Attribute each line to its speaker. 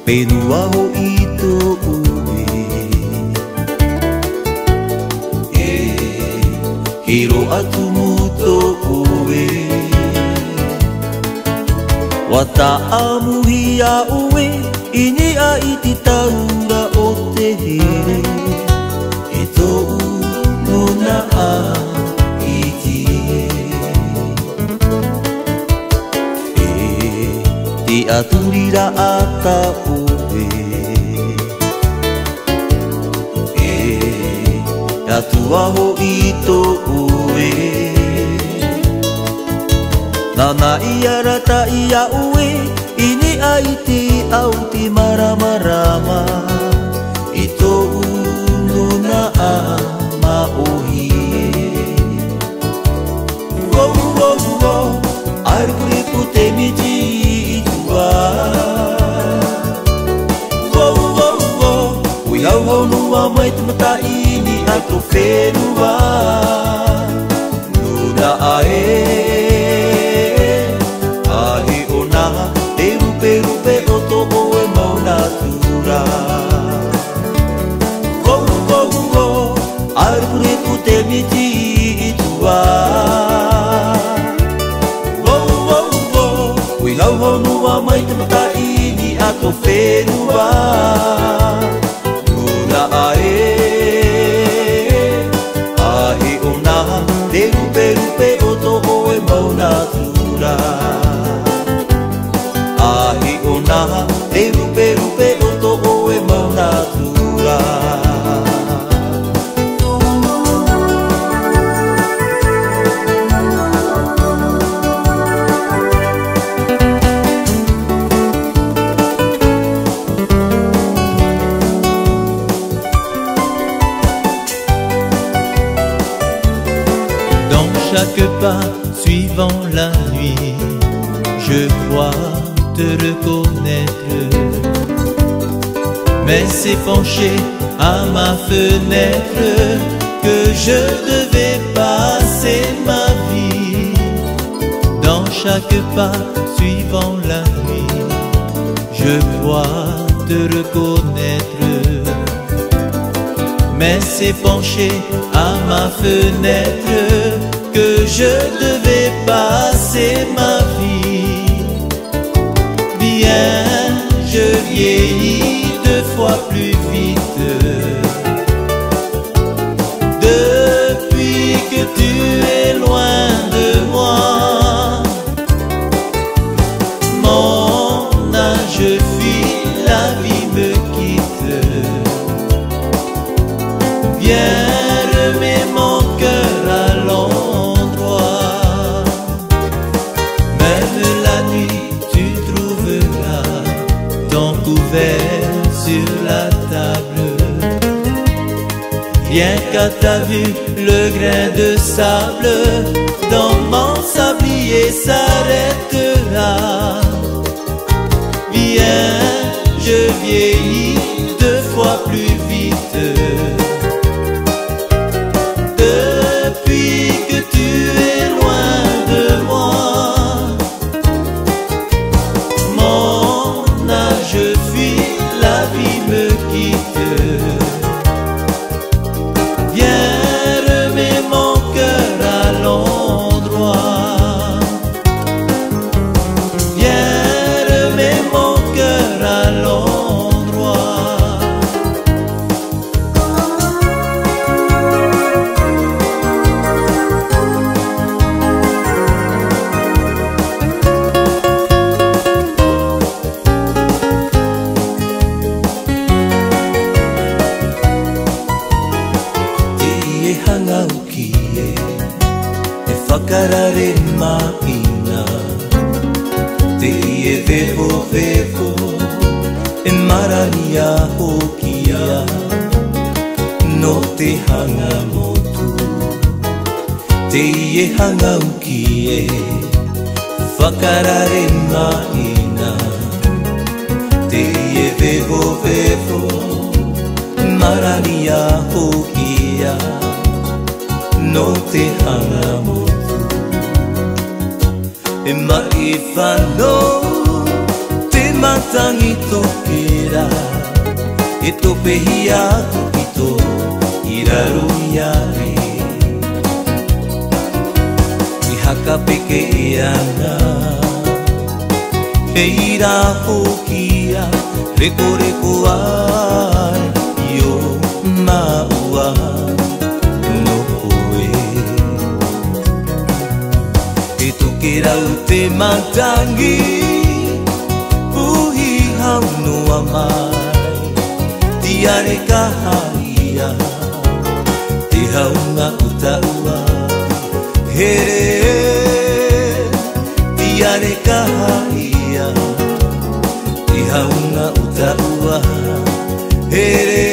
Speaker 1: Penua ho ito ue hiro atu muto ue Wata amuhia ue ini a iti taura o te here E tou nuna a iti Ti aturira ata ue Atua ho ito ue Nana ia rata ia ue Ini a iti au ti marama-rama Ito nuna a mauhi Wow, wow, wow Air kuriku te miji itua Wow, wow, wow Uiau hau nua mai te mata ini Aku whenua Nuna ae Ahe o naha Te rupe o to oe mauna tura Wow, wow, wow Ae kuriku te miti itua Wow, wow, wow Ui lau hau nua mai te mata ini Aku whenua Nuna ae Te rupe o to oe mauna tura Ahi o naha Te rupe o to oe mauna tura
Speaker 2: Chaque pas suivant la nuit, je crois te reconnaître. Mais c'est penché à ma fenêtre que je devais passer ma vie. Dans chaque pas suivant la nuit, je crois te reconnaître. Mais c'est penché à ma fenêtre que je devais passer ma vie. Bien, je vieillis 2 fois plus vite. Depuis que tu es loin de moi, mon âge fuit, la vie me quitte. Viens, remets mon cœur à l'endroit. Même la nuit, tu trouveras ton couvert sur la table. Rien qu'à ta vue, le grain de sable dans mon sablier s'arrêtera. Viens, je vieillis 2 fois plus vite. Depuis que tu es loin de moi, mon âge fuit, la vie me quitte. Viens, remets mon cœur à l'endroit. Viens, remets mon cœur à l'endroit.
Speaker 1: Hangaukie e whakarare maina Te ie vevo vevo e marania hokia No te hanga motu Te ie hangaukie whakarare maina Te ie vevo vevo marania hokia No te hanga motu E mai whanau te matangi toke
Speaker 2: era e to pehia tu pito iraru iare I haka peke ana e ira hokia reko reko ai yo maua no oe e tu ke rau te matangi puhi hau no amai tiare kahaia te haunga utaua here tiare kahaia te haunga utaua here